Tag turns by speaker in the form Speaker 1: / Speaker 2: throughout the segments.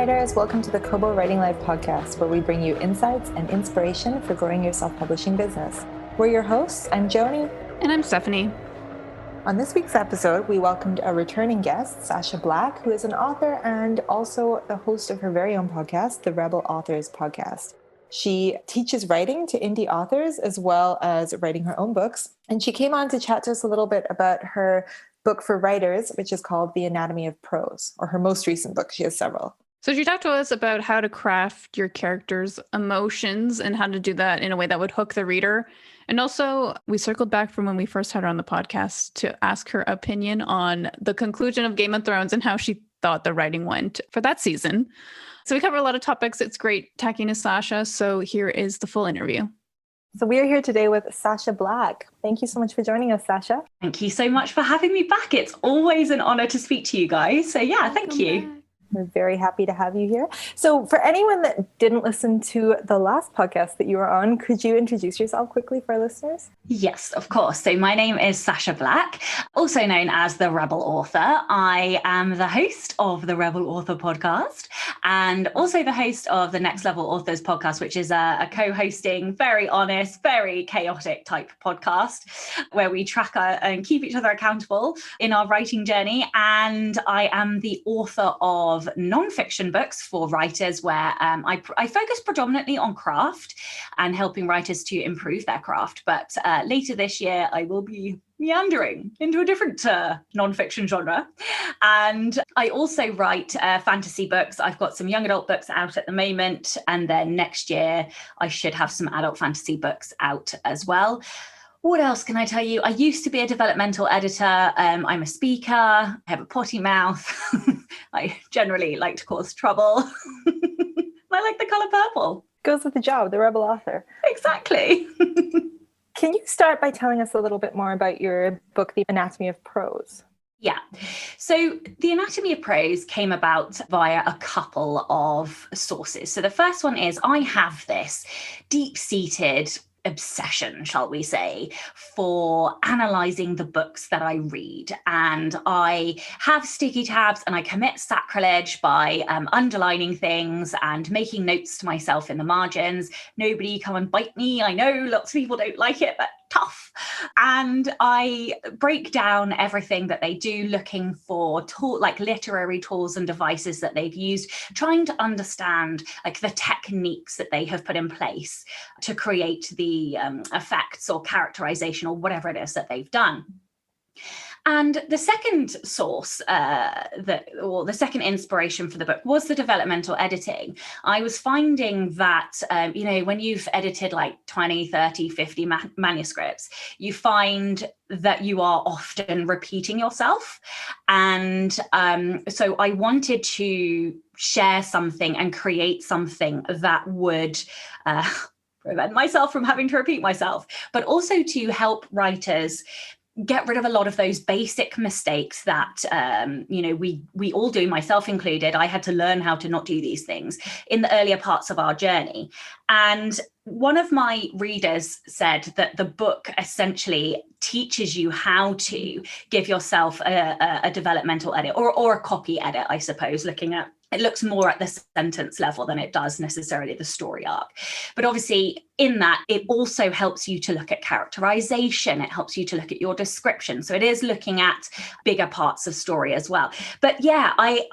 Speaker 1: writers, welcome to the Kobo Writing Life podcast, where we bring you insights and inspiration for growing your self-publishing business. We're your hosts. I'm Joni.
Speaker 2: And I'm Stephanie.
Speaker 1: On this week's episode, we welcomed a returning guest, Sacha Black, who is an author and also the host of her very own podcast, the Rebel Authors Podcast. She teaches writing to indie authors as well as writing her own books. And she came on to chat to us a little bit about her book for writers, which is called The Anatomy of Prose, or her most recent book. She has several.
Speaker 2: So she talked to us about how to craft your character's emotions and how to do that in a way that would hook the reader. And also, we circled back from when we first had her on the podcast to ask her opinion on the conclusion of Game of Thrones and how she thought the writing went for that season. So we cover a lot of topics. It's great talking to Sacha. So here is the full interview.
Speaker 1: So we are here today with Sacha Black. Thank you so much for joining us, Sacha.
Speaker 3: Thank you so much for having me back. It's always an honor to speak to you guys. So yeah, thank you.
Speaker 1: We're very happy to have you here. So for anyone that didn't listen to the last podcast that you were on, could you introduce yourself quickly for our listeners?
Speaker 3: Yes, of course. So my name is Sacha Black, also known as the Rebel Author. I am the host of the Rebel Author podcast and also the host of the Next Level Authors podcast, which is a co-hosting, very honest, very chaotic type podcast where we track and keep each other accountable in our writing journey. And I am the author of non-fiction books for writers where I focus predominantly on craft and helping writers to improve their craft. But later this year, I will be meandering into a different non-fiction genre. And I also write fantasy books. I've got some young adult books out at the moment. And then next year, I should have some adult fantasy books out as well. What else can I tell you? I used to be a developmental editor. I'm a speaker. I have a potty mouth. I generally like to cause trouble. I like the color purple.
Speaker 1: Goes with the job, the Rebel Author.
Speaker 3: Exactly.
Speaker 1: Can you start by telling us a little bit more about your book, The Anatomy of Prose?
Speaker 3: Yeah. So The Anatomy of Prose came about via a couple of sources. So the first one is I have this deep-seated obsession, shall we say, for analyzing the books that I read. And I have sticky tabs and I commit sacrilege by underlining things and making notes to myself in the margins. Nobody come and bite me. I know lots of people don't like it, but tough. And I break down everything that they do, looking for like literary tools and devices that they've used, trying to understand like the techniques that they have put in place to create the effects or characterization or whatever it is that they've done. And the second source, the second inspiration for the book was the developmental editing. I was finding that, when you've edited like 20, 30, 50 manuscripts, you find that you are often repeating yourself. And so I wanted to share something and create something that would prevent myself from having to repeat myself, but also to help writers get rid of a lot of those basic mistakes that, we all do, myself included. I had to learn how to not do these things in the earlier parts of our journey. And one of my readers said that the book essentially teaches you how to give yourself a developmental edit or a copy edit, I suppose, it looks more at the sentence level than it does necessarily the story arc. But obviously in that, it also helps you to look at characterization. It helps you to look at your description. So it is looking at bigger parts of story as well. But yeah, I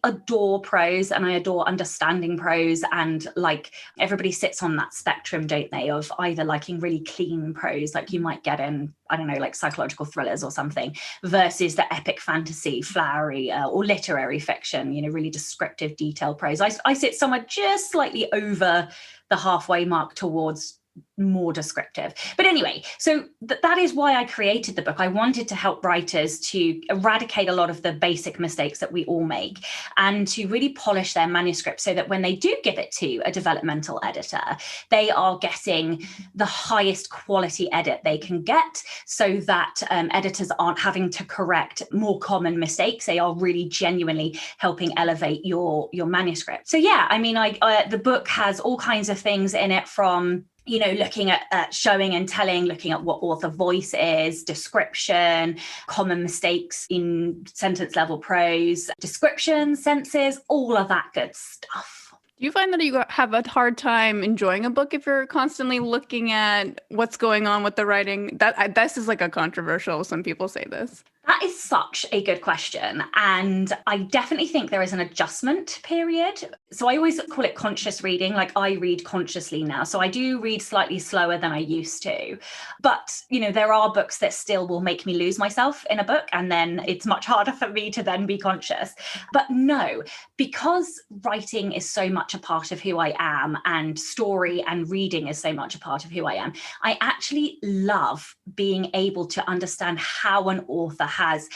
Speaker 3: adore prose and I adore understanding prose. And like everybody sits on that spectrum, don't they, of either liking really clean prose, like you might get in, I don't know, like psychological thrillers or something, versus the epic fantasy, flowery or literary fiction, really descriptive, detailed prose. I sit somewhere just slightly over the halfway mark towards more descriptive. But anyway, so that is why I created the book. I wanted to help writers to eradicate a lot of the basic mistakes that we all make and to really polish their manuscript so that when they do give it to a developmental editor, they are getting the highest quality edit they can get so that editors aren't having to correct more common mistakes. They are really genuinely helping elevate your manuscript. So yeah, I mean, the book has all kinds of things in it, from looking at showing and telling, looking at what author voice is, description, common mistakes in sentence level prose, description, senses, all of that good stuff.
Speaker 2: Do you find that you have a hard time enjoying a book if you're constantly looking at what's going on with the writing? This is like a controversial, some people say this.
Speaker 3: That is such a good question. And I definitely think there is an adjustment period. So I always call it conscious reading. Like I read consciously now. So I do read slightly slower than I used to. But, there are books that still will make me lose myself in a book. And then it's much harder for me to then be conscious. But no, because writing is so much a part of who I am, and story and reading is so much a part of who I am, I actually love being able to understand how an author has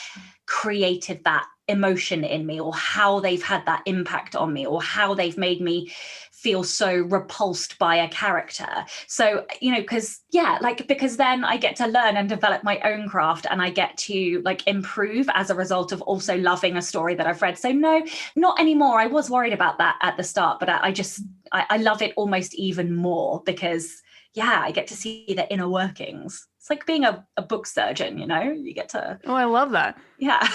Speaker 3: created that emotion in me, or how they've had that impact on me, or how they've made me feel so repulsed by a character. So, because then I get to learn and develop my own craft, and I get to improve as a result of also loving a story that I've read. So no, not anymore. I was worried about that at the start, but I love it almost even more because I get to see the inner workings. It's like being a book surgeon, you get to.
Speaker 2: Oh, I love that.
Speaker 3: Yeah.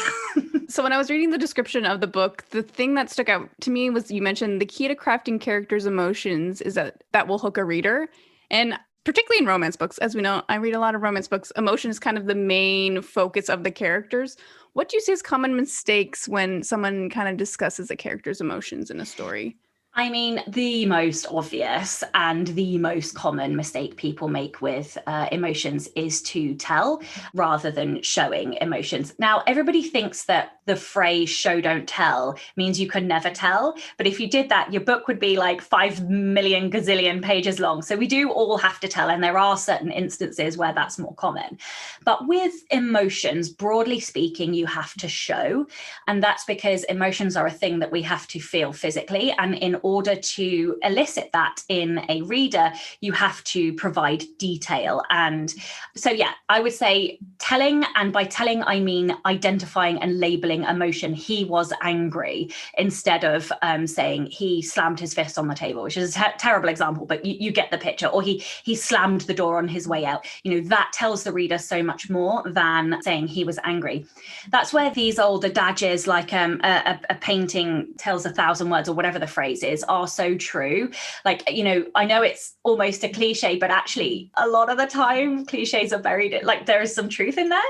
Speaker 2: So when I was reading the description of the book, the thing that stuck out to me was you mentioned the key to crafting characters' emotions is that will hook a reader. And particularly in romance books, as we know, I read a lot of romance books, emotion is kind of the main focus of the characters. What do you see as common mistakes when someone kind of discusses a character's emotions in a story?
Speaker 3: I mean, the most obvious and the most common mistake people make with emotions is to tell rather than showing emotions. Now, everybody thinks that the phrase show don't tell means you can never tell. But if you did that, your book would be like 5 million gazillion pages long. So we do all have to tell. And there are certain instances where that's more common. But with emotions, broadly speaking, you have to show. And that's because emotions are a thing that we have to feel physically. And in order to elicit that in a reader, you have to provide detail. And so, I would say telling, and by telling, I mean identifying and labeling emotion. He was angry, instead of saying he slammed his fist on the table, which is a terrible example, but you get the picture. Or he slammed the door on his way out. That tells the reader so much more than saying he was angry. That's where these old adages like a painting tells 1,000 words, or whatever the phrase is, are so true. I know it's almost a cliche, but actually a lot of the time cliches are buried, there is some truth in there.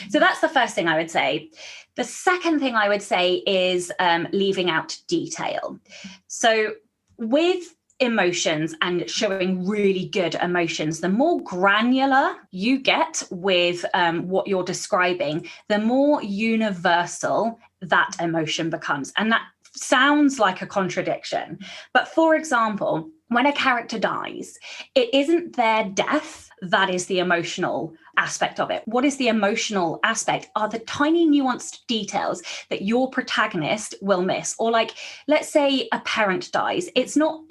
Speaker 3: So that's the first thing I would say. The second thing I would say is leaving out detail. So with emotions and showing really good emotions, the more granular you get with what you're describing, the more universal that emotion becomes. And that sounds like a contradiction. But for example, when a character dies, it isn't their death that is the emotional aspect of it. What is the emotional aspect are the tiny nuanced details that your protagonist will miss. Or let's say a parent dies. It's not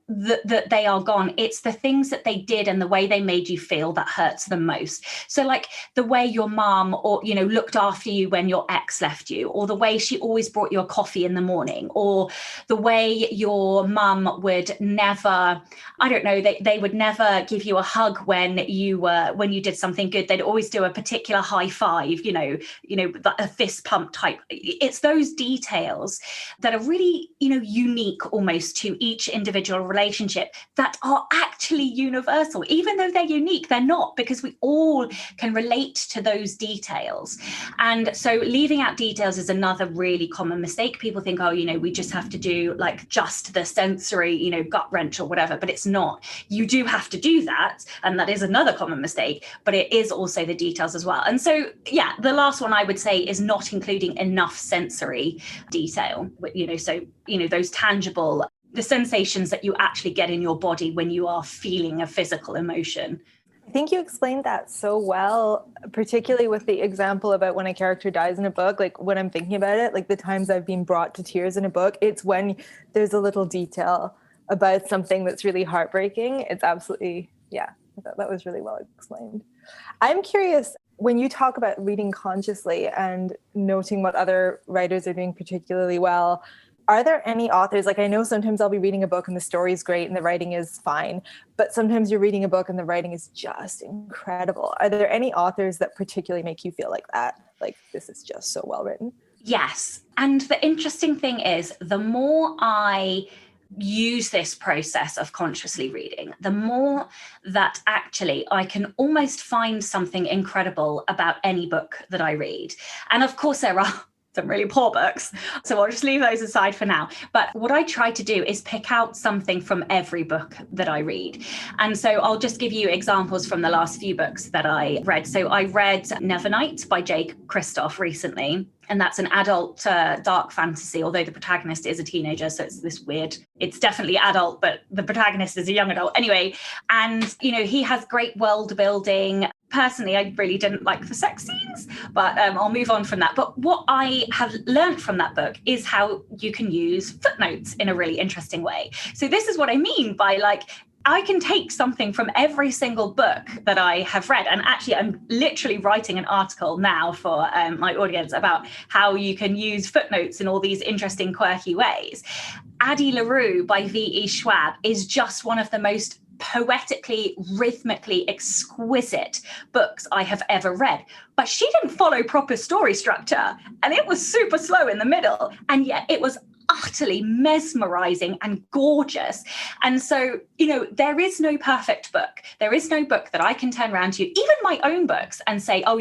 Speaker 3: that they are gone. It's the things that they did and the way they made you feel that hurts them most. So the way your mom looked after you when your ex left you, or the way she always brought you a coffee in the morning, or the way your mum would never, they would never give you a hug when you did something good. They'd always do a particular high five, a fist pump type. It's those details that are really, unique almost to each individual relationship that are actually universal. Even though they're unique, they're not, because we all can relate to those details. And so leaving out details is another really common mistake. People think, we just have to do just the sensory, gut wrench or whatever, but it's not. You do have to do that. And that is another common mistake, but it is also the details as well. And so, the last one I would say is not including enough sensory detail, those tangible, the sensations that you actually get in your body when you are feeling a physical emotion.
Speaker 1: I think you explained that so well, particularly with the example about when a character dies in a book. When I'm thinking about it, the times I've been brought to tears in a book, it's when there's a little detail about something that's really heartbreaking. It's absolutely, I thought that was really well explained. I'm curious, when you talk about reading consciously and noting what other writers are doing particularly well, Are there any authors, like I know sometimes I'll be reading a book and the story is great and the writing is fine, but sometimes you're reading a book and the writing is just incredible. Are there any authors that particularly make you feel like that? Like this is just so well written?
Speaker 3: Yes. And the interesting thing is, the more I use this process of consciously reading, the more that actually I can almost find something incredible about any book that I read. And of course, there are some really poor books, so I'll just leave those aside for now. But what I try to do is pick out something from every book that I read. And so I'll just give you examples from the last few books that I read. So I read Nevernight by Jake Kristoff recently. And that's an adult dark fantasy, although the protagonist is a teenager. So it's this weird, it's definitely adult, but the protagonist is a young adult. Anyway, and, you know, he has great world building. Personally, I really didn't like the sex scenes, but I'll move on from that. But what I have learned from that book is how you can use footnotes in a really interesting way. So this is what I mean by like, I can take something from every single book that I have read. And actually, I'm literally writing an article now for my audience about how you can use footnotes in all these interesting, quirky ways. Addie LaRue by V.E. Schwab is just one of the most poetically, rhythmically exquisite books I have ever read. But she didn't follow proper story structure. And it was super slow in the middle. And yet it was utterly mesmerizing and gorgeous. And so, you know, there is no perfect book. There is no book that I can turn around to, even my own books, and say, oh,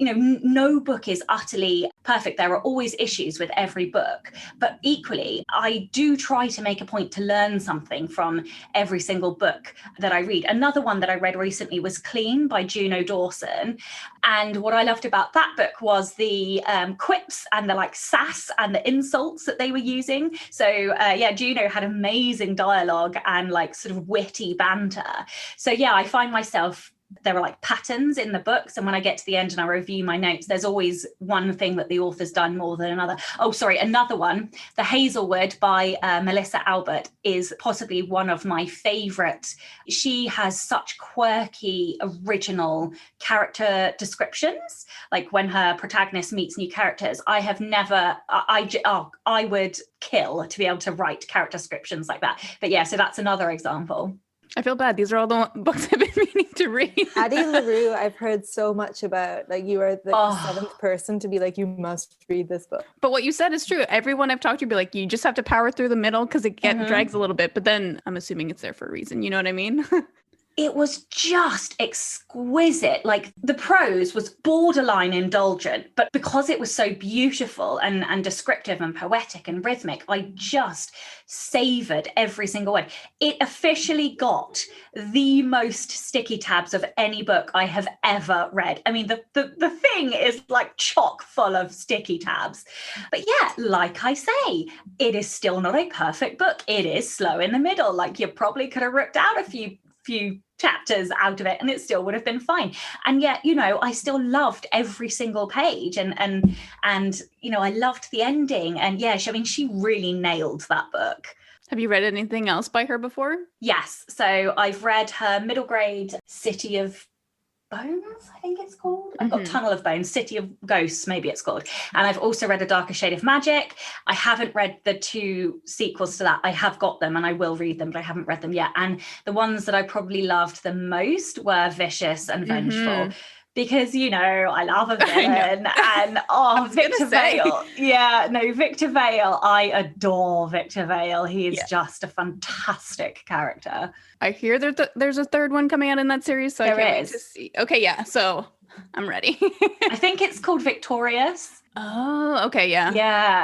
Speaker 3: no book is utterly perfect. There are always issues with every book. But equally, I do try to make a point to learn something from every single book that I read. Another one that I read recently was Clean by Juno Dawson. And what I loved about that book was the quips and the like sass and the insults that they were using. So Juno had amazing dialogue and like sort of witty banter. So yeah, I find myself, there are like patterns in the books, and when I get to the end and I review my notes, there's always one thing that the author's done more than another. Oh, sorry, another one, The Hazelwood by Melissa Albert is possibly one of my favorite. She has such quirky, original character descriptions. Like when her protagonist meets new characters, I would kill to be able to write character descriptions like that. But yeah, so that's another example.
Speaker 2: I feel bad. These are all the books I've been meaning to read.
Speaker 1: Addie LaRue, I've heard so much about. Like, you are the seventh person to be like, you must read this book.
Speaker 2: But what you said is true. Everyone I've talked to be like, you just have to power through the middle because it drags a little bit. But then I'm assuming it's there for a reason. You know what I mean?
Speaker 3: It was just exquisite. Like the prose was borderline indulgent, but because it was so beautiful and descriptive and poetic and rhythmic, I just savored every single word. It officially got the most sticky tabs of any book I have ever read. I mean, the thing is like chock full of sticky tabs. But yeah, like I say, it is still not a perfect book. It is slow in the middle. Like you probably could have ripped out a few chapters out of it and it still would have been fine. And yet, you know, I still loved every single page and you know, I loved the ending. And yeah, she really nailed that book.
Speaker 2: Have you read anything else by her before?
Speaker 3: Yes. So I've read her middle grade City of Bones, I think it's called. I've got Tunnel of Bones, City of Ghosts, maybe it's called. And I've also read A Darker Shade of Magic. I haven't read the 2 sequels to that. I have got them and I will read them, but I haven't read them yet. And the ones that I probably loved the most were Vicious and Vengeful. Because, you know, I love a villain and Victor Vale. Yeah, no, Victor Vale. I adore Victor Vale. He is just a fantastic character.
Speaker 2: I hear there's a third one coming out in that series, so I can't wait to see. Okay, yeah, so I'm ready.
Speaker 3: I think it's called Victorious.
Speaker 2: Oh, okay, yeah.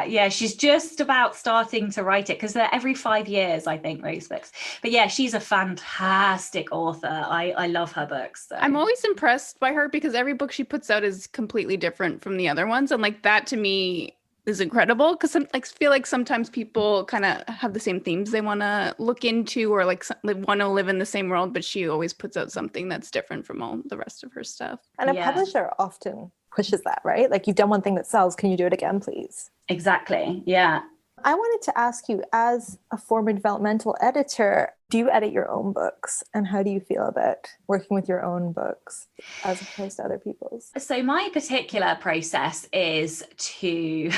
Speaker 3: Yeah, she's just about starting to write it because they're every 5 years, I think, those books. But yeah, she's a fantastic author. I love her books. So.
Speaker 2: I'm always impressed by her because every book she puts out is completely different from the other ones. And like that to me is incredible because I feel like sometimes people kind of have the same themes they want to look into or like want to live in the same world, but she always puts out something that's different from all the rest of her stuff.
Speaker 1: And a publisher often pushes that, right? Like, you've done one thing that sells, can you do it again, please?
Speaker 3: Exactly. Yeah.
Speaker 1: I wanted to ask you, as a former developmental editor, do you edit your own books? And how do you feel about working with your own books as opposed to other people's?
Speaker 3: So my particular process is to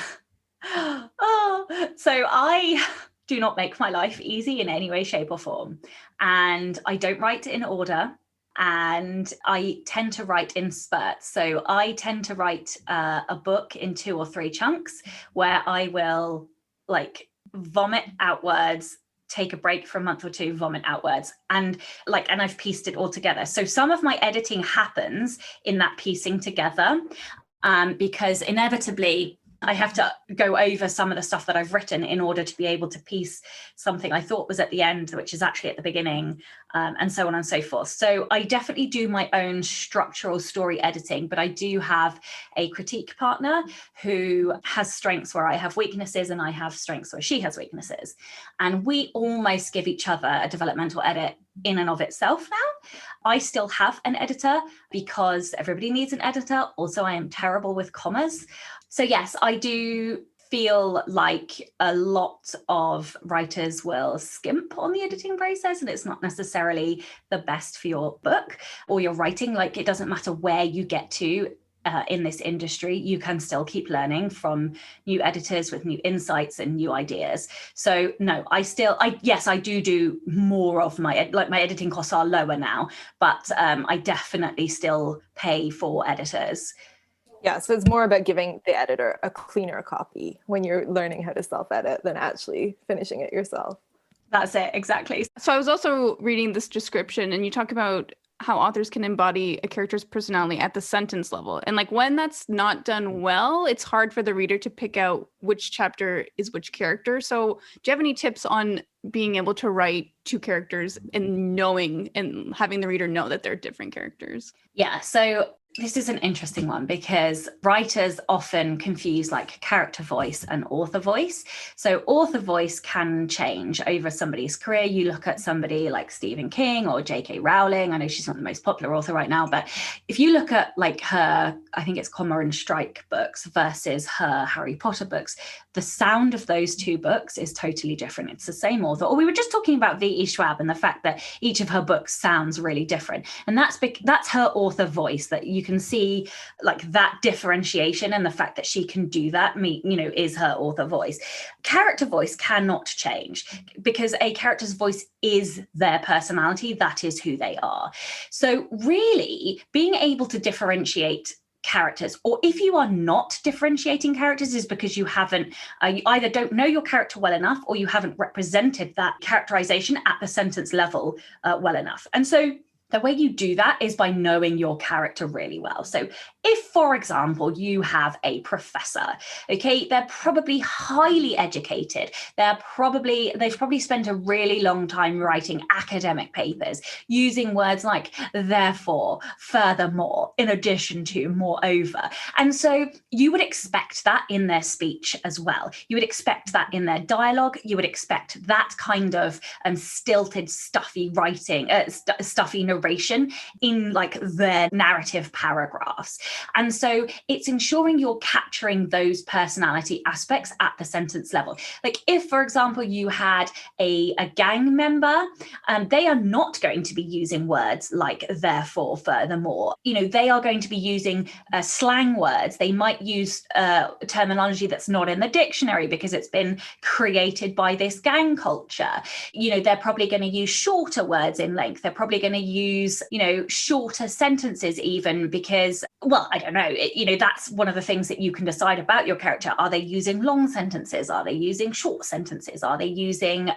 Speaker 3: So I do not make my life easy in any way, shape, or form. And I don't write in order. And I tend to write in spurts. So I tend to write a book in 2 or 3 chunks where I will like vomit outwards, take a break for a month or 2, vomit outwards, and I've pieced it all together. So some of my editing happens in that piecing together, because inevitably I have to go over some of the stuff that I've written in order to be able to piece something I thought was at the end, which is actually at the beginning, and so on and so forth. So I definitely do my own structural story editing, but I do have a critique partner who has strengths where I have weaknesses, and I have strengths where she has weaknesses. And we almost give each other a developmental edit in and of itself now. I still have an editor because everybody needs an editor. Also, I am terrible with commas. So yes, I do feel like a lot of writers will skimp on the editing process, and it's not necessarily the best for your book or your writing. Like, it doesn't matter where you get to in this industry, you can still keep learning from new editors with new insights and new ideas. So no, I do more of my editing costs are lower now, but I definitely still pay for editors.
Speaker 1: Yeah, so it's more about giving the editor a cleaner copy when you're learning how to self-edit than actually finishing it yourself.
Speaker 3: That's it, exactly.
Speaker 2: So I was also reading this description, and you talk about how authors can embody a character's personality at the sentence level. And like when that's not done well, it's hard for the reader to pick out which chapter is which character. So do you have any tips on being able to write 2 characters and knowing and having the reader know that they're different characters?
Speaker 3: Yeah, so this is an interesting one because writers often confuse like character voice and author voice. So author voice can change over somebody's career. You look at somebody like Stephen King or J.K. Rowling. I know she's not the most popular author right now, but if you look at like her, I think it's Comma and Strike books versus her Harry Potter books, the sound of those 2 books is totally different. It's the same author. Or we were just talking about V.E. Schwab and the fact that each of her books sounds really different. And that's her author voice, that you can see like that differentiation, and the fact that she can do that, is her author voice. Character voice cannot change because a character's voice is their personality. That is who they are. So really being able to differentiate characters, or if you are not differentiating characters, is because you haven't you either don't know your character well enough, or you haven't represented that characterization at the sentence level well enough. And so the way you do that is by knowing your character really well. So if, for example, you have a professor, okay, they're probably highly educated. They've probably spent a really long time writing academic papers using words like therefore, furthermore, in addition to, moreover. And so you would expect that in their speech as well. You would expect that in their dialogue. You would expect that kind of stilted, stuffy writing, stuffy narration in like their narrative paragraphs. And so it's ensuring you're capturing those personality aspects at the sentence level. Like if, for example, you had a gang member, they are not going to be using words like therefore, furthermore. They are going to be using slang words. They might use terminology that's not in the dictionary because it's been created by this gang culture. They're probably going to use shorter words in length. They're probably going to use shorter sentences, even because, well, I don't know, that's one of the things that you can decide about your character. Are they using long sentences? Are they using short sentences? Are they using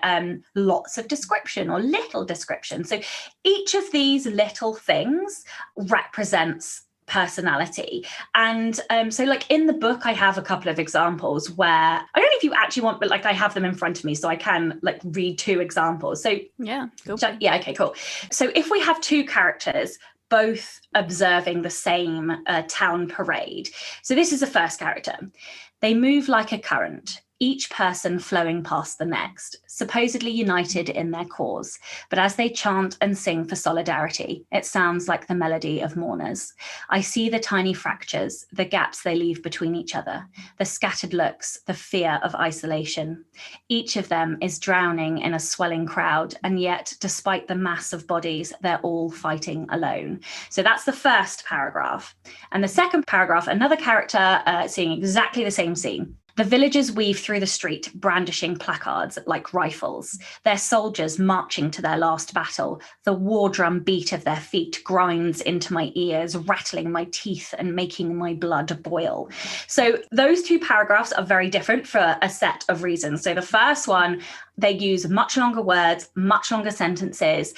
Speaker 3: lots of description or little description? So each of these little things represents personality. And so like in the book I have a couple of examples where, I don't know if you actually want, but like I have them in front of me so I can like read 2 examples. So
Speaker 2: yeah,
Speaker 3: okay, cool. So if we have 2 characters both observing the same town parade, so this is the first character. They move like a current, each person flowing past the next, supposedly united in their cause. But as they chant and sing for solidarity, it sounds like the melody of mourners. I see the tiny fractures, the gaps they leave between each other, the scattered looks, the fear of isolation. Each of them is drowning in a swelling crowd, and yet, despite the mass of bodies, they're all fighting alone. So that's the first paragraph. And the second paragraph, another character seeing exactly the same scene. The villagers weave through the street, brandishing placards like rifles, their soldiers marching to their last battle. The war drum beat of their feet grinds into my ears, rattling my teeth and making my blood boil. So those two paragraphs are very different for a set of reasons. So the first one, they use much longer words, much longer sentences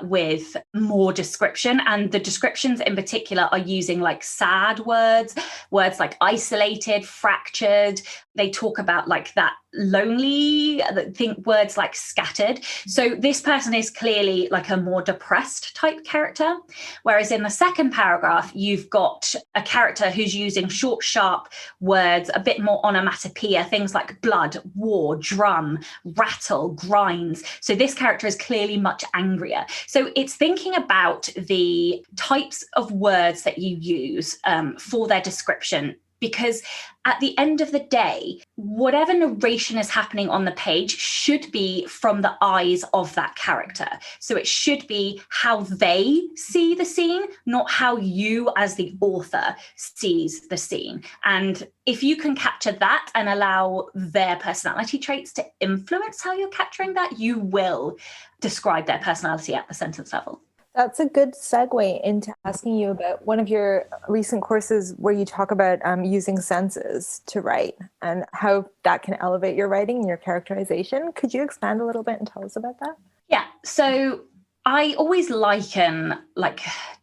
Speaker 3: with more description. And the descriptions in particular are using like sad words like isolated, fractured. They talk about like that lonely, think words like scattered. So this person is clearly like a more depressed type character. Whereas in the second paragraph, you've got a character who's using short, sharp words, a bit more onomatopoeia, things like blood, war, drum, rattle, grinds. So this character is clearly much angrier. So it's thinking about the types of words that you use for their description. Because at the end of the day, whatever narration is happening on the page should be from the eyes of that character. So it should be how they see the scene, not how you as the author sees the scene. And if you can capture that and allow their personality traits to influence how you're capturing that, you will describe their personality at the sentence level.
Speaker 1: That's a good segue into asking you about one of your recent courses where you talk about using senses to write and how that can elevate your writing and your characterization. Could you expand a little bit and tell us about that?
Speaker 3: Yeah. So I always liken like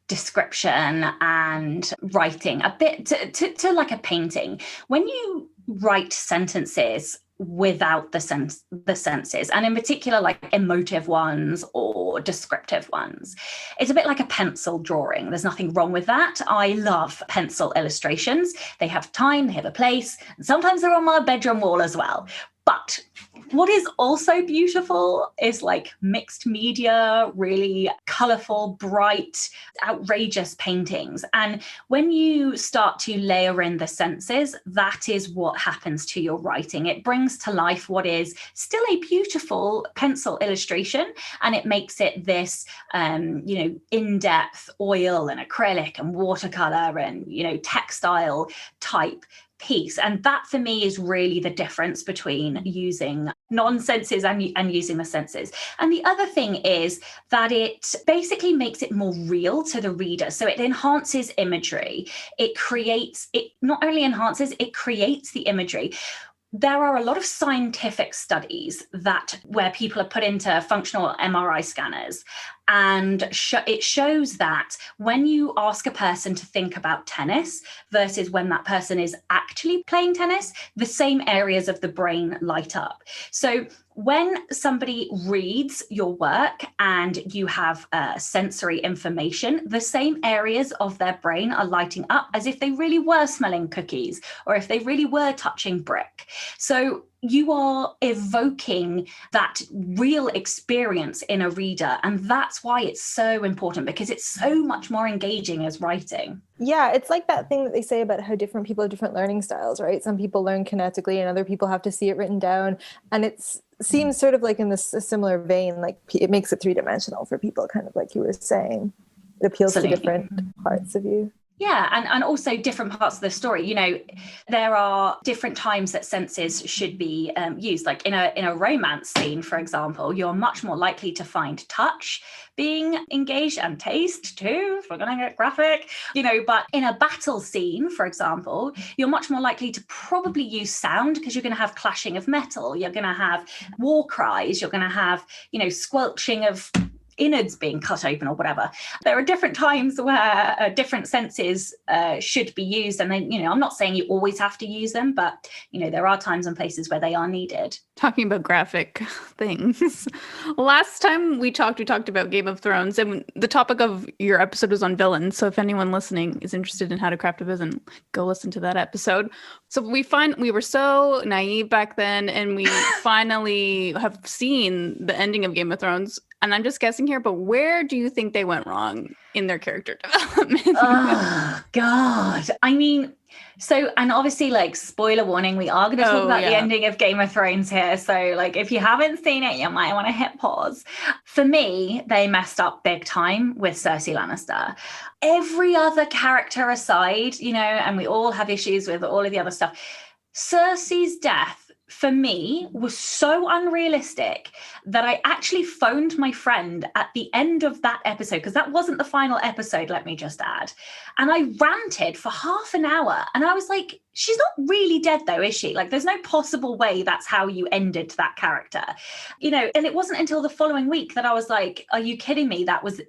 Speaker 3: description and writing a bit to like a painting. When you write sentences without the senses, and in particular like emotive ones or descriptive ones, it's a bit like a pencil drawing. There's nothing wrong with that. I love pencil illustrations. They have time, they have a place, and sometimes they're on my bedroom wall as well. But what is also beautiful is like mixed media, really colorful, bright, outrageous paintings. And when you start to layer in the senses, that is what happens to your writing. It brings to life what is still a beautiful pencil illustration, and it makes it this, in-depth oil and acrylic and watercolor and, textile type piece. And that for me is really the difference between using non-senses and using the senses. And the other thing is that it basically makes it more real to the reader. So it enhances imagery. It not only enhances, it creates the imagery. There are a lot of scientific studies where people are put into functional MRI scanners, and it shows that when you ask a person to think about tennis versus when that person is actually playing tennis, the same areas of the brain light up. So when somebody reads your work and you have sensory information, the same areas of their brain are lighting up as if they really were smelling cookies or if they really were touching brick. So you are evoking that real experience in a reader. And that's why it's so important, because it's so much more engaging as writing.
Speaker 1: Yeah, it's like that thing that they say about how different people have different learning styles, right? Some people learn kinetically and other people have to see it written down. And it seems sort of like in this similar vein, like it makes it three-dimensional for people, kind of like you were saying. It appeals to different parts of you.
Speaker 3: Yeah, and also different parts of the story. There are different times that senses should be used. Like in a romance scene, for example, you're much more likely to find touch being engaged, and taste too, if we're going to get graphic, but in a battle scene, for example, you're much more likely to probably use sound, because you're going to have clashing of metal, you're going to have war cries, you're going to have, squelching of innards being cut open or whatever. There are different times where different senses should be used. And then, I'm not saying you always have to use them, but, there are times and places where they are needed.
Speaker 2: Talking about graphic things. Last time we talked about Game of Thrones, and the topic of your episode was on villains. So if anyone listening is interested in how to craft a villain, go listen to that episode. So we were so naive back then, and we finally have seen the ending of Game of Thrones. And I'm just guessing here, but where do you think they went wrong in their character development?
Speaker 3: Oh, God. I mean, and obviously, like, spoiler warning, we are going to talk about the ending of Game of Thrones here. So, like, if you haven't seen it, you might want to hit pause. For me, they messed up big time with Cersei Lannister. Every other character aside, and we all have issues with all of the other stuff, Cersei's death for me was so unrealistic that I actually phoned my friend at the end of that episode, because that wasn't the final episode, let me just add. And I ranted for half an hour. And I was like, she's not really dead though, is she? Like, there's no possible way that's how you ended that character, you know? And it wasn't until the following week that I was like, are you kidding me? That was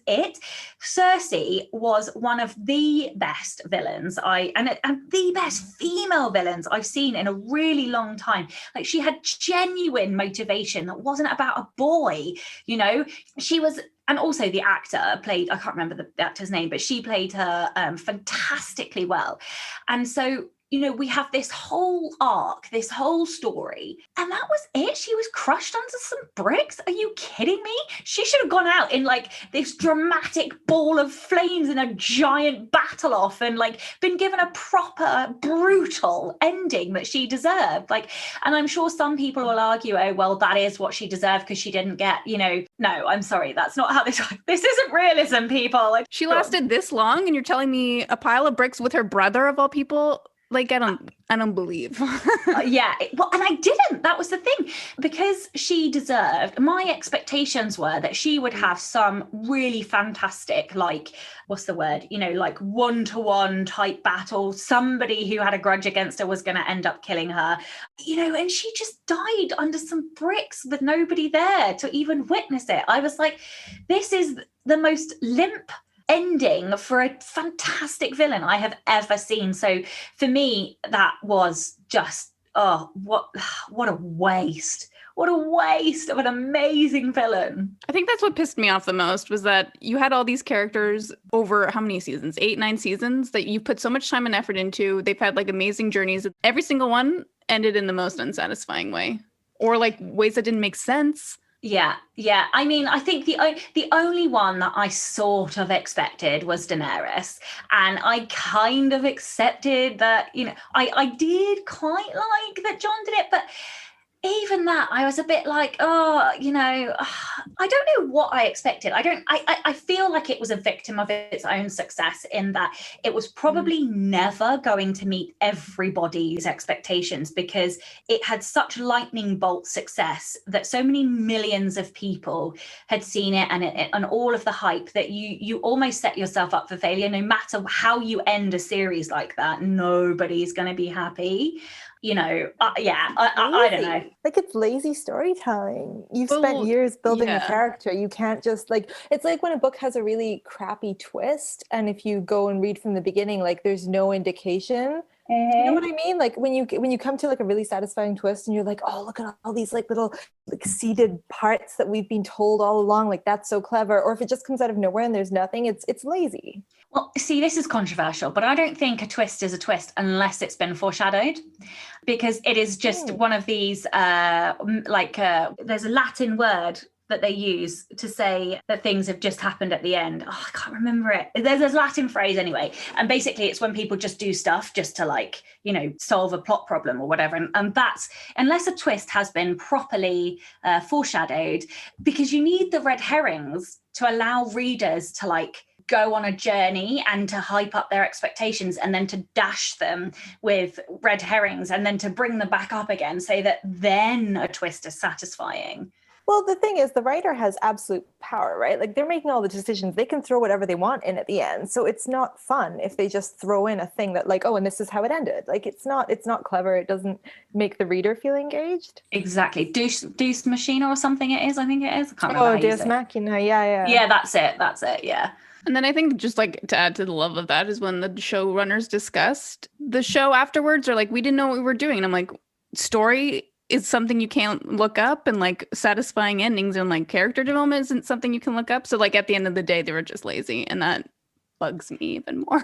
Speaker 3: it. Cersei was one of the best villains and the best female villains I've seen in a really long time. Like, she had genuine motivation that wasn't about a boy, you know? She was, and also the actor played, I can't remember the actor's name, but she played her fantastically well. And so, you know, we have this whole arc, this whole story, and that was it. She was crushed under some bricks. Are you kidding me? She should have gone out in like this dramatic ball of flames in a giant battle off and like been given a proper brutal ending that she deserved. Like, and I'm sure some people will argue, oh, well, that is what she deserved because she didn't get, you know, no, I'm sorry. That's not how this isn't realism, people. Like,
Speaker 2: she lasted this long and you're telling me a pile of bricks with her brother of all people? Like, I don't believe.
Speaker 3: Yeah. Well, and I didn't. That was the thing. Because she deserved, my expectations were that she would have some really fantastic, like, what's the word? You know, like one-to-one type battle. Somebody who had a grudge against her was going to end up killing her, you know, and she just died under some bricks with nobody there to even witness it. I was like, this is the most limp ending for a fantastic villain I have ever seen. So for me, that was just, what a waste. What a waste of an amazing villain.
Speaker 2: I think that's what pissed me off the most, was that you had all these characters over how many seasons? 8, 9 seasons that you put so much time and effort into. They've had like amazing journeys. Every single one ended in the most unsatisfying way, or like ways that didn't make sense.
Speaker 3: Yeah. I mean, I think the only one that I sort of expected was Daenerys, and I kind of accepted that, you know, I did quite like that Jon did it, but even that, I was a bit like, oh, you know, I don't know what I expected. I feel like it was a victim of its own success in that it was probably never going to meet everybody's expectations, because it had such lightning bolt success that so many millions of people had seen it, and all of the hype, that you almost set yourself up for failure. No matter how you end a series like that, nobody's going to be happy. You know, I don't know.
Speaker 1: Like, it's lazy storytelling. You've spent years building a character. You can't just, like, it's like when a book has a really crappy twist, and if you go and read from the beginning, like, there's no indication. You know what I mean? Like, when you come to like a really satisfying twist and you're like, oh, look at all these like little like seeded parts that we've been told all along, like, that's so clever. Or if it just comes out of nowhere and there's nothing, it's lazy.
Speaker 3: Well, see, this is controversial, but I don't think a twist is a twist unless it's been foreshadowed, because it is just one of these there's a Latin word that they use to say that things have just happened at the end. Oh, I can't remember it. There's a Latin phrase anyway. And basically it's when people just do stuff just to, like, you know, solve a plot problem or whatever. And that's, unless a twist has been properly foreshadowed, because you need the red herrings to allow readers to, like, go on a journey and to hype up their expectations, and then to dash them with red herrings and then to bring them back up again, so that then a twist is satisfying.
Speaker 1: Well, the thing is, the writer has absolute power, right? Like, they're making all the decisions. They can throw whatever they want in at the end. So it's not fun if they just throw in a thing that, like, oh, and this is how it ended. Like, it's not clever. It doesn't make the reader feel engaged.
Speaker 3: Exactly. Deus Machina or something it is. I think it is. I can't remember.
Speaker 1: Oh, Deus Machina. Yeah.
Speaker 3: Yeah, that's it. Yeah.
Speaker 2: And then I think, just like to add to the love of that, is when the showrunners discussed the show afterwards, or like, we didn't know what we were doing. And I'm like, story is something you can't look up, and like satisfying endings and like character development isn't something you can look up. So like, at the end of the day, they were just lazy, and that bugs me even more.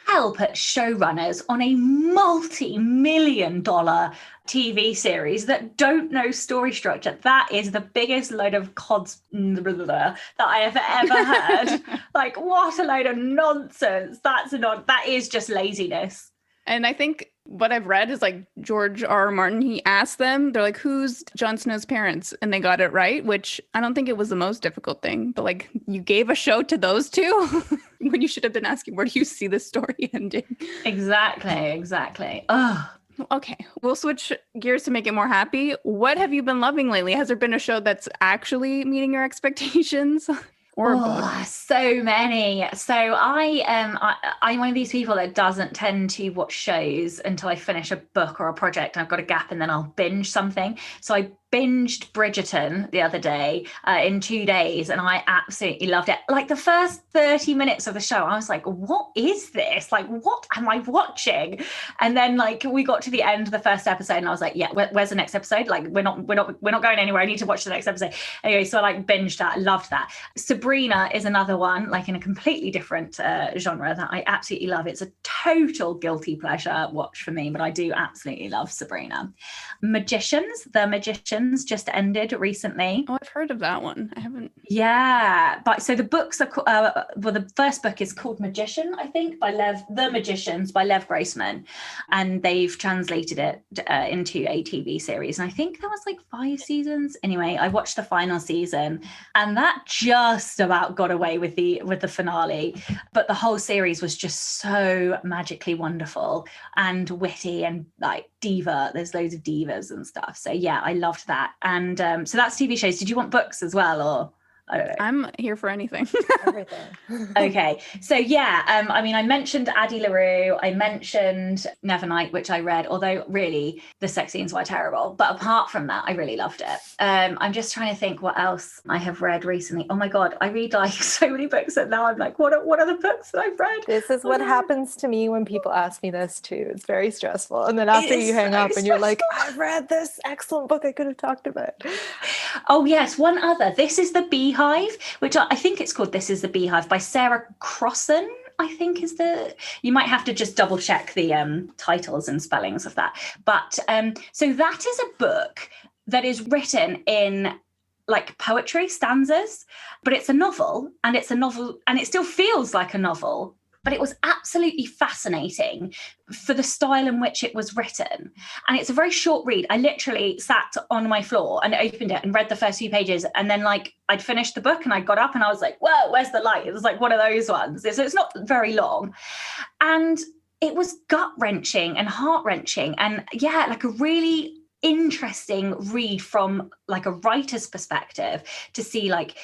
Speaker 3: Help at showrunners on a multi-million-dollar TV series that don't know story structure. That is the biggest load of cods that I have ever heard. Like, what a load of nonsense. That is just laziness.
Speaker 2: And I think what I've read is, like, George R. R. Martin, he asked them, they're like, who's Jon Snow's parents? And they got it right, which I don't think it was the most difficult thing. But like, you gave a show to those two when you should have been asking, where do you see the story ending?
Speaker 3: Exactly. Oh,
Speaker 2: Okay, we'll switch gears to make it more happy. What have you been loving lately? Has there been a show that's actually meeting your expectations? Or a book?
Speaker 3: So many. So I'm one of these people that doesn't tend to watch shows until I finish a book or a project and I've got a gap, and then I'll binge something. So I binged Bridgerton the other day in 2 days, and I absolutely loved it. Like the first 30 minutes of the show, I was like, what is this? Like, what am I watching? And then like we got to the end of the first episode and I was like, yeah, where's the next episode? Like we're not going anywhere. I need to watch the next episode. Anyway, so I like binged that. I loved that. Sabrina is another one, like in a completely different genre that I absolutely love. It's a total guilty pleasure watch for me, but I do absolutely love Sabrina. The Magicians just ended recently.
Speaker 2: Oh, I've heard of that one. I haven't.
Speaker 3: Yeah, but so the books are well, the first book is called Magician, I think, by The Magicians by Lev Grossman, and they've translated it into a TV series. And I think there was like 5 seasons. Anyway, I watched the final season, and that just about got away with the finale. But the whole series was just so magically wonderful and witty and like diva. There's loads of divas and stuff. So yeah, I loved that. And so that's TV shows. Did you want books as well, or? I don't know.
Speaker 2: I'm here for anything.
Speaker 1: Everything.
Speaker 3: Okay. So yeah, I mean, I mentioned Addie LaRue, I mentioned Nevernight, which I read, although really the sex scenes were terrible. But apart from that, I really loved it. I'm just trying to think what else I have read recently. Oh my God, I read like so many books and now I'm like, what are the books that I've read?
Speaker 1: This is what happens to me when people ask me this too. It's very stressful. And then after you hang up and you're like, I've read this excellent book I could have talked about.
Speaker 3: Oh yes, one other. This is the Beehive, which I think it's called This is the Beehive by Sarah Crossan, I think is you might have to just double check the titles and spellings of that. But so that is a book that is written in like poetry stanzas, but it's a novel and it still feels like a novel. But it was absolutely fascinating for the style in which it was written. And it's a very short read. I literally sat on my floor and opened it and read the first few pages. And then like I'd finished the book and I got up and I was like, whoa, where's the light? It was like one of those ones. So it's not very long. And it was gut-wrenching and heart-wrenching. And yeah, like a really interesting read from like a writer's perspective to see like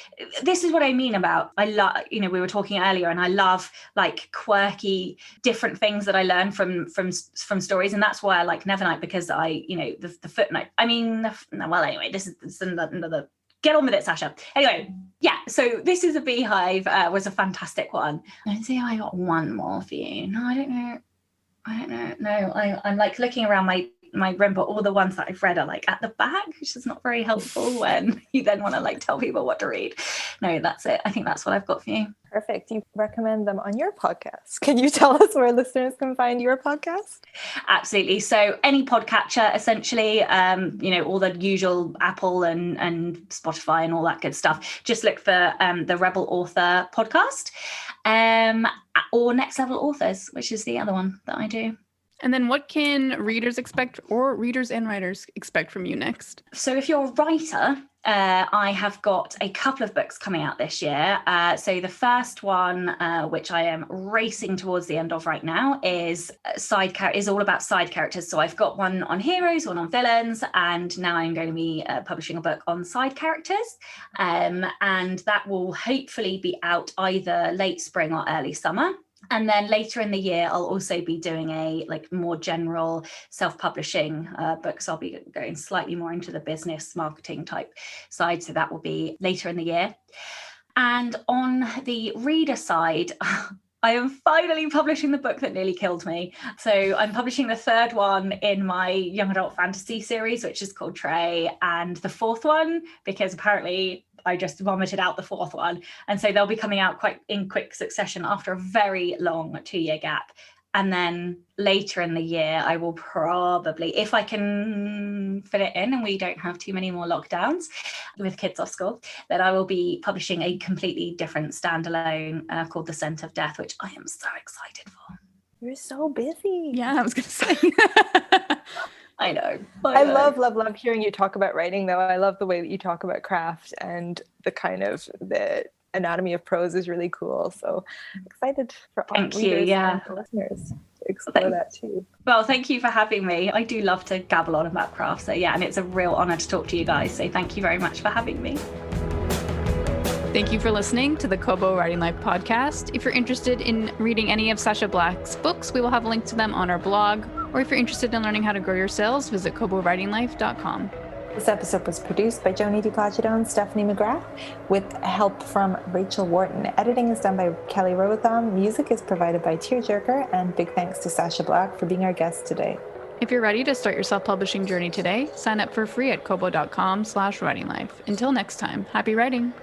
Speaker 3: this is what I mean about I love, you know, we were talking earlier and I love like quirky different things that I learn from stories, and that's why I like Nevernight, because I, you know, the footnote, I mean well anyway, this is another get on with it, Sacha. Anyway, yeah, so This is a Beehive was a fantastic one. Let's see, I got one more for you. No, I don't know. No, I'm like looking around my room, but all the ones that I've read are like at the back, which is not very helpful when you then want to like tell people what to read. No, that's it. I think that's what I've got for you.
Speaker 1: Perfect. You recommend them on your podcast. Can you tell us where listeners can find your podcast?
Speaker 3: Absolutely. So any podcatcher, essentially, you know, all the usual Apple and Spotify and all that good stuff. Just look for the Rebel Author podcast, or Next Level Authors, which is the other one that I do.
Speaker 2: And then what can readers expect, or readers and writers expect from you next?
Speaker 3: So if you're a writer, I have got a couple of books coming out this year. So the first one, which I am racing towards the end of right now, is all about side characters. So I've got one on heroes, one on villains, and now I'm going to be publishing a book on side characters. And that will hopefully be out either late spring or early summer. And then later in the year, I'll also be doing a like more general self-publishing book. So I'll be going slightly more into the business marketing type side. So that will be later in the year. And on the reader side, I am finally publishing the book that nearly killed me. So I'm publishing the third one in my young adult fantasy series, which is called Trey, and the fourth one, because apparently I just vomited out the fourth one. And so they'll be coming out quite in quick succession after a very long 2-year gap. And then later in the year, I will probably, if I can fit it in and we don't have too many more lockdowns with kids off school, then I will be publishing a completely different standalone called The Scent of Death, which I am so excited for.
Speaker 1: You're so busy.
Speaker 2: Yeah, I was going to say.
Speaker 3: I know.
Speaker 1: I love hearing you talk about writing, though. I love the way that you talk about craft, and the kind of the anatomy of prose is really cool. So excited for all readers and listeners to explore that too.
Speaker 3: Well, thank you for having me. I do love to gabble on about craft. So yeah, and it's a real honor to talk to you guys. So thank you very much for having me.
Speaker 2: Thank you for listening to the Kobo Writing Life podcast. If you're interested in reading any of Sacha Black's books, we will have a link to them on our blog. Or if you're interested in learning how to grow your sales, visit kobowritinglife.com.
Speaker 1: This episode was produced by Joni DiPlacido and Stephanie McGrath with help from Rachel Wharton. Editing is done by Kelly Robotham. Music is provided by Tearjerker, and big thanks to Sacha Black for being our guest today.
Speaker 2: If you're ready to start your self-publishing journey today, sign up for free at kobo.com/writinglife. Until next time, happy writing.